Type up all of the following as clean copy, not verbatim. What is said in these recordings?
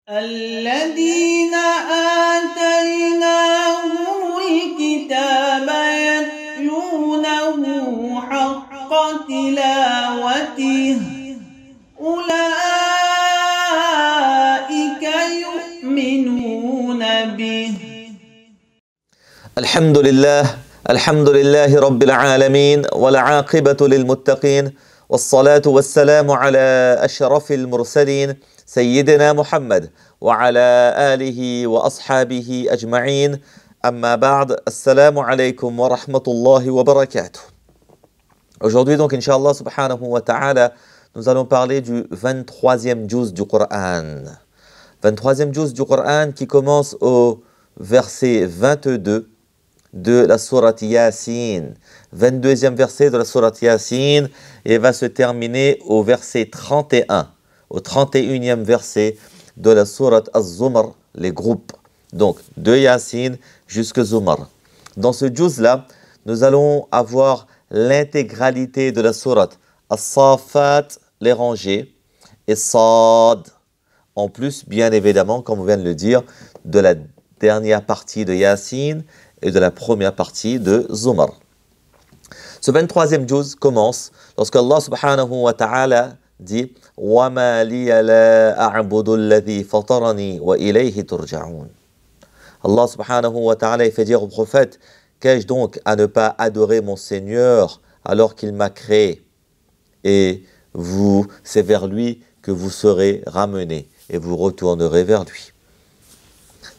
الذين آتيناهم الكتاب يتلونه حق تلاوته أولئك يؤمنون به. الحمد لله رب العالمين والعاقبة للمتقين والصلاة والسلام على أشرف المرسلين سيدنا محمد وعلى آله وأصحابه أجمعين. أما بعد, Assalamu alaikum wa rahmatullahi wa barakatuh. Aujourd'hui donc, Inch'Allah subhanahu wa ta'ala, nous allons parler du 23e juz du Coran. 23e juz du Coran qui commence au verset 22 de la sourate Yasin. 22e verset de la sourate Yasin et va se terminer au verset 31, au 31e verset de la sourate Az-Zumar, les groupes. Donc, de Yasin jusqu'à Zumar. Dans ce juz-là, nous allons avoir l'intégralité de la sourate As-Safat, les rangées, et Sad. En plus, bien évidemment, comme on vient de le dire, de la dernière partie de Yasin et de la première partie de Zumar. Ce 23e juz commence lorsque Allah subhanahu wa ta'ala dit « وَمَا لِيَ لَا أَعْبُدُ الَّذِي فَطَرَنِي وَإِلَيْهِ تُرْجَعُونَ » Allah subhanahu wa ta'ala fait dire au prophète « Qu'ai-je donc à ne pas adorer mon Seigneur alors qu'il m'a créé ?» Et vous, c'est vers lui que vous serez ramenés et vous retournerez vers lui.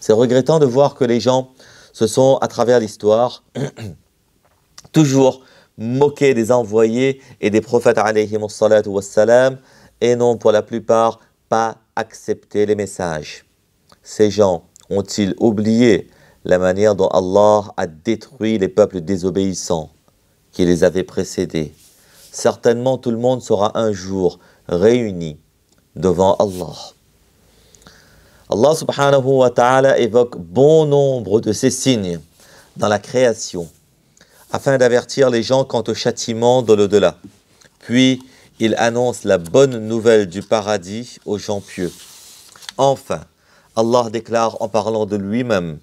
C'est regrettant de voir que les gens se sont, à travers l'histoire, toujours moqués des envoyés et des prophètes alayhimus salatu wassalam, et n'ont pour la plupart pas accepté les messages. Ces gens ont-ils oublié la manière dont Allah a détruit les peuples désobéissants qui les avaient précédés? Certainement tout le monde sera un jour réuni devant Allah. Allah subhanahu wa ta'ala évoque bon nombre de ces signes dans la création afin d'avertir les gens quant au châtiment de l'au-delà. Puis, il annonce la bonne nouvelle du paradis aux gens pieux. Enfin, Allah déclare en parlant de lui-même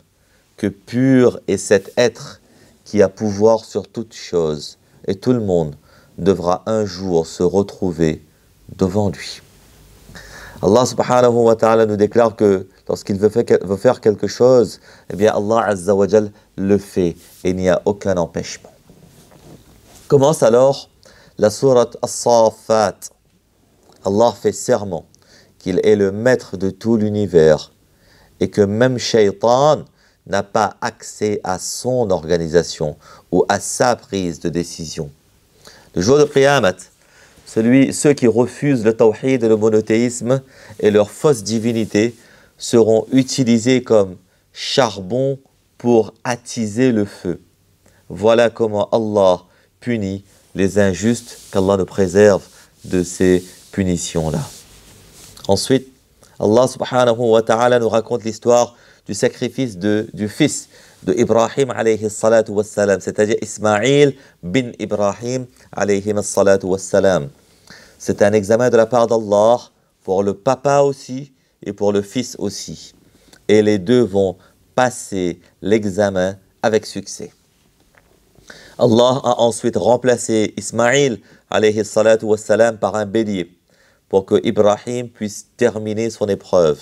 que pur est cet être qui a pouvoir sur toute chose et tout le monde devra un jour se retrouver devant lui. Allah subhanahu wa ta'ala nous déclare que lorsqu'il veut faire quelque chose, eh bien Allah azza wa jal le fait et il n'y a aucun empêchement. Commence alors la sourate As-Safat. Allah fait serment qu'il est le maître de tout l'univers et que même Shaitan n'a pas accès à son organisation ou à sa prise de décision. Le jour de Qiyamah, ceux qui refusent le tawhid et le monothéisme et leur fausse divinité seront utilisés comme charbon pour attiser le feu. Voilà comment Allah punit les injustes, qu'Allah nous préserve de ces punitions-là. Ensuite, Allah subhanahu wa ta'ala nous raconte l'histoire du sacrifice du fils de Ibrahim alayhi salatu wassalam, c'est-à-dire Ismaïl bin Ibrahim alayhi salatu wassalam. C'est un examen de la part d'Allah pour le papa aussi et pour le fils aussi. Et les deux vont passer l'examen avec succès. Allah a ensuite remplacé Ismaïl alayhi salatu wassalam par un bélier pour que Ibrahim puisse terminer son épreuve.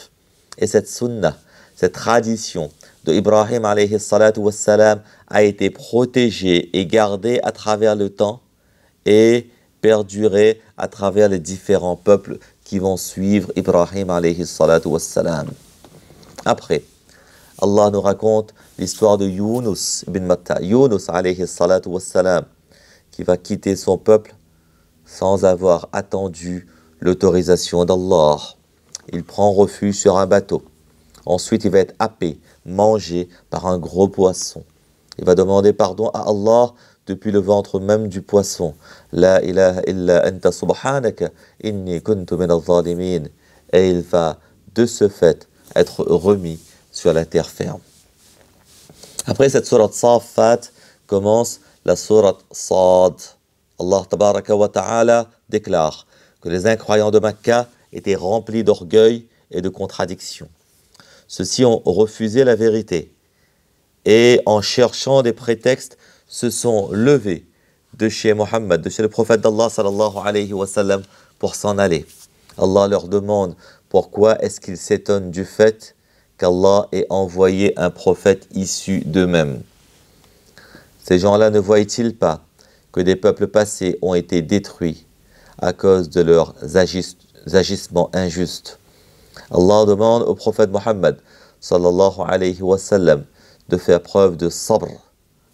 Et cette sunnah, cette tradition de Ibrahim alayhi salatu wassalam a été protégée et gardée à travers le temps et perdurer à travers les différents peuples qui vont suivre Ibrahim alayhi salatu wassalam. Après, Allah nous raconte l'histoire de Yunus ibn Matta, Yunus alayhi salatu wassalam, qui va quitter son peuple sans avoir attendu l'autorisation d'Allah. Il prend refuge sur un bateau. Ensuite, il va être happé, mangé par un gros poisson. Il va demander pardon à Allah depuis le ventre même du poisson. La ilaha illa anta subhanaka inni kuntu min al-zalimin. Et il va de ce fait être remis sur la terre ferme. Après cette sourate Safat commence la sourate Sad. Allah tabaraka wa ta'ala déclare que les incroyants de Makkah étaient remplis d'orgueil et de contradictions. Ceux-ci ont refusé la vérité et en cherchant des prétextes se sont levés de chez Mohammed, de chez le prophète d'Allah sallallahu alayhi wa sallam pour s'en aller. Allah leur demande pourquoi est-ce qu'ils s'étonnent du fait qu'Allah ait envoyé un prophète issu d'eux-mêmes. Ces gens-là ne voient-ils pas que des peuples passés ont été détruits à cause de leurs agissements injustes? Allah demande au prophète Mohammed sallallahu alayhi wa sallam de faire preuve de sabr,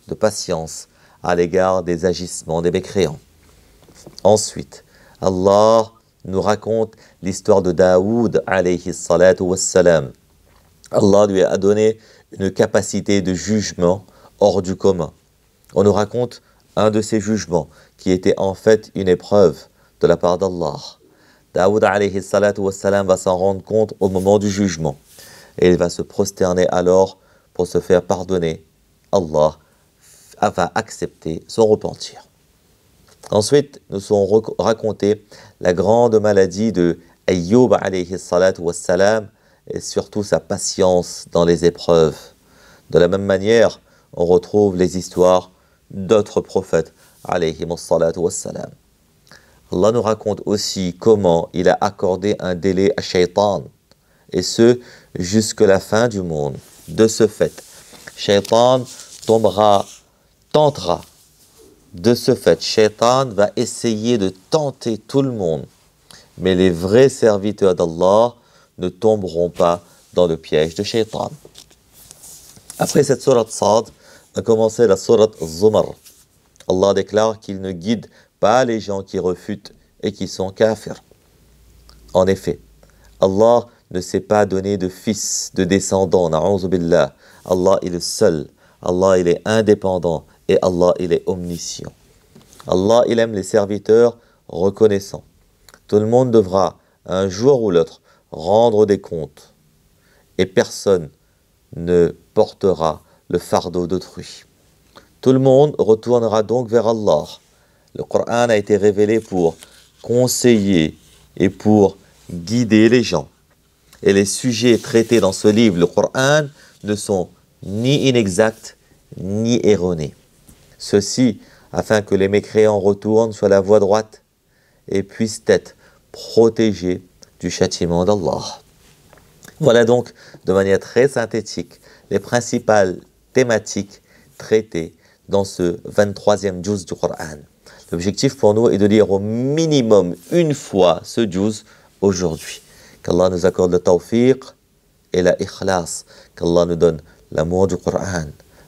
de patience à l'égard des agissements des mécréants. Ensuite, Allah nous raconte l'histoire de Daoud alayhi salatu wassalam. Allah lui a donné une capacité de jugement hors du commun. On nous raconte un de ces jugements qui était en fait une épreuve de la part d'Allah. Daoud alayhi salatu wassalam va s'en rendre compte au moment du jugement et il va se prosterner alors pour se faire pardonner. Allah va accepter son repentir. Ensuite, nous serons racontés la grande maladie de Ayyub alayhi salatu wassalam et surtout sa patience dans les épreuves. De la même manière, on retrouve les histoires d'autres prophètes alayhi salatu wassalam. Allah nous raconte aussi comment il a accordé un délai à Shaitan, et ce, jusqu'à la fin du monde. De ce fait, Shaitan tentera. De ce fait, Shaitan va essayer de tenter tout le monde. Mais les vrais serviteurs d'Allah ne tomberont pas dans le piège de Shaitan. Après cette sourate Sad, a commencé la sourate Zumar. Allah déclare qu'il ne guide pas les gens qui refutent et qui sont kafirs. En effet, Allah ne s'est pas donné de fils, de descendants, na'oudhu billah. Allah est le seul, Allah il est indépendant et Allah il est omniscient. Allah il aime les serviteurs reconnaissants. Tout le monde devra un jour ou l'autre rendre des comptes et personne ne portera le fardeau d'autrui. Tout le monde retournera donc vers Allah. Le Coran a été révélé pour conseiller et pour guider les gens. Et les sujets traités dans ce livre, le Coran, ne sont ni inexacts ni erronés. Ceci afin que les mécréants retournent sur la voie droite et puissent être protégés du châtiment d'Allah. Voilà donc, de manière très synthétique, les principales thématiques traitées dans ce 23e juz du Coran. L'objectif pour nous est de lire au minimum une fois ce juz aujourd'hui. Qu'Allah nous accorde le tawfiq et la ikhlas. Qu'Allah nous donne l'amour du Coran,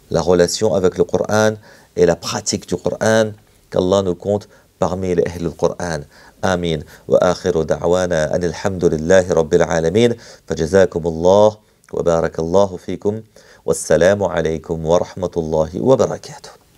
la relation avec le Coran et la pratique du Coran. Qu'Allah nous compte parmi les ahl du Coran. آمين وآخر دعوانا أن الحمد لله رب العالمين فجزاكم الله وبارك الله فيكم والسلام عليكم ورحمة الله وبركاته.